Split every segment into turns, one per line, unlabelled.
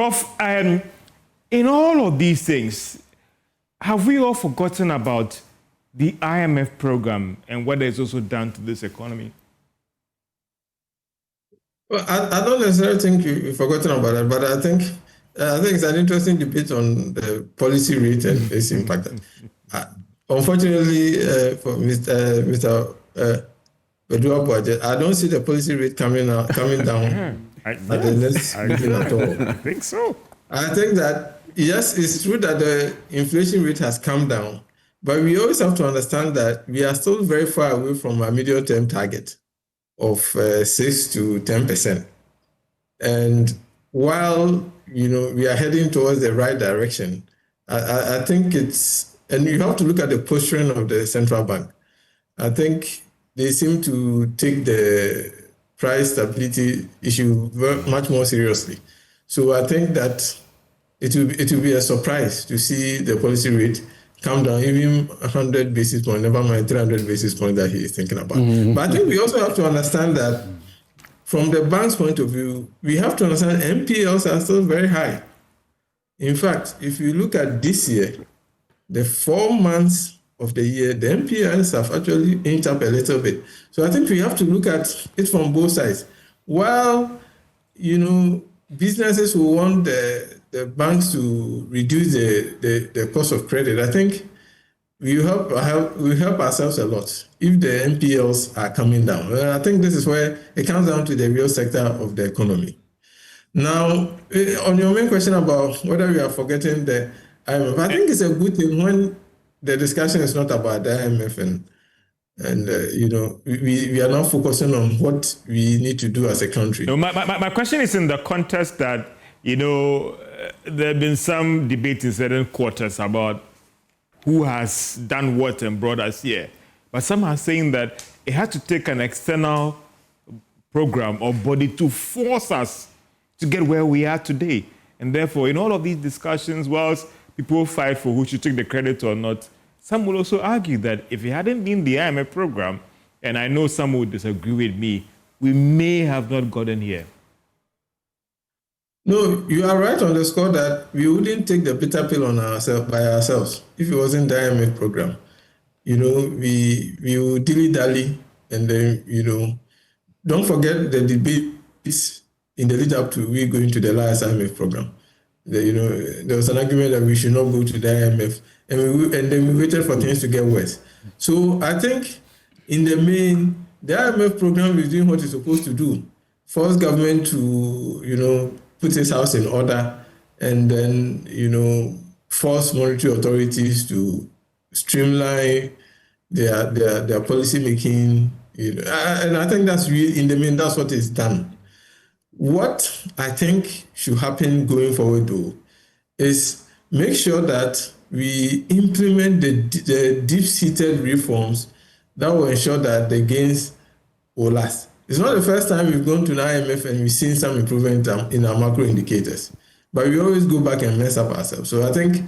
Prof, in all of these things, have we all forgotten about the IMF program and what it's also done to this economy?
Well, I don't necessarily think you've forgotten about it, but I think it's an interesting debate on the policy rate and its impact. Unfortunately, for Mr. Bedua Budget, I don't see the policy rate coming down at the next meeting at all.
I think so.
I think that, yes, it's true that the inflation rate has come down, but we always have to understand that we are still very far away from our medium-term target of 6 to 10%. And while, we are heading towards the right direction, I think and you have to look at the posturing of the central bank. I think they seem to take the price stability issue much more seriously. So I think that it will be a surprise to see the policy rate come down even 100 basis points, never mind 300 basis points that he is thinking about. Mm-hmm. But I think we also have to understand that from the bank's point of view, we have to understand NPLs are still very high. In fact, if you look at this year, the 4 months of the year, the NPLs have actually inched up a little bit. So I think we have to look at it from both sides. While, businesses will want the banks to reduce the cost of credit, I think we help ourselves a lot if the NPLs are coming down. I think this is where it comes down to the real sector of the economy. Now, on your main question about whether we are forgetting the IMF, I think it's a good thing when the discussion is not about the IMF and we are not focusing on what we need to do as a country.
No, my question is in the context that, there have been some debate in certain quarters about who has done what and brought us here. But some are saying that it had to take an external program or body to force us to get where we are today. And therefore, in all of these discussions, whilst people fight for who should take the credit or not, some will also argue that if it hadn't been the IMF program, and I know some would disagree with me, we may have not gotten here.
No, you are right on the score that we wouldn't take the bitter pill on by ourselves if it wasn't the IMF program. We would dilly-dally, and then, don't forget the debates in the lead up to we going to the last IMF program. There was an argument that we should not go to the IMF, and then we waited for things to get worse. So I think, in the main, the IMF program is doing what it's supposed to do: force government to, put its house in order, and then, force monetary authorities to streamline their policy making. And I think that's really, in the main, that's what is done. What I think should happen going forward, though, is make sure that we implement the deep-seated reforms that will ensure that the gains will last. It's not the first time we've gone to the IMF and we've seen some improvement in our macro indicators, but we always go back and mess up ourselves. So I think,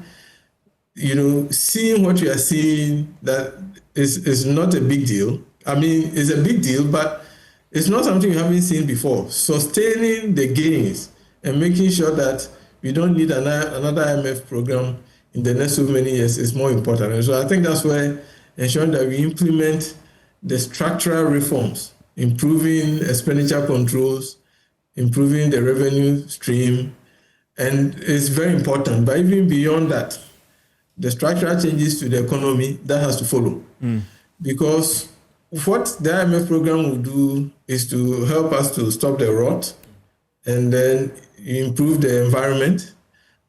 seeing what we are seeing, that is not a big deal. I mean, it's a big deal, but it's not something we haven't seen before. Sustaining the gains and making sure that we don't need another IMF program in the next so many years is more important. And so I think that's where ensuring that we implement the structural reforms, improving expenditure controls, improving the revenue stream, and it's very important. But even beyond that, the structural changes to the economy, that has to follow. Because what the IMF program will do is to help us to stop the rot and then improve the environment.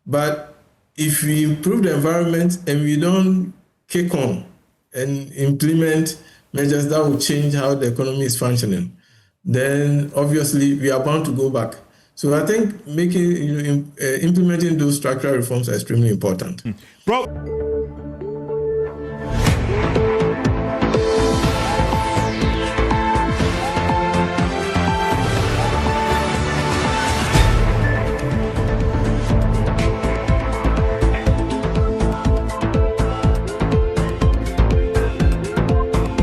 But if we improve the environment and we don't kick on and implement measures that will change how the economy is functioning, then obviously we are bound to go back. So I think implementing those structural reforms are extremely important.
Prof.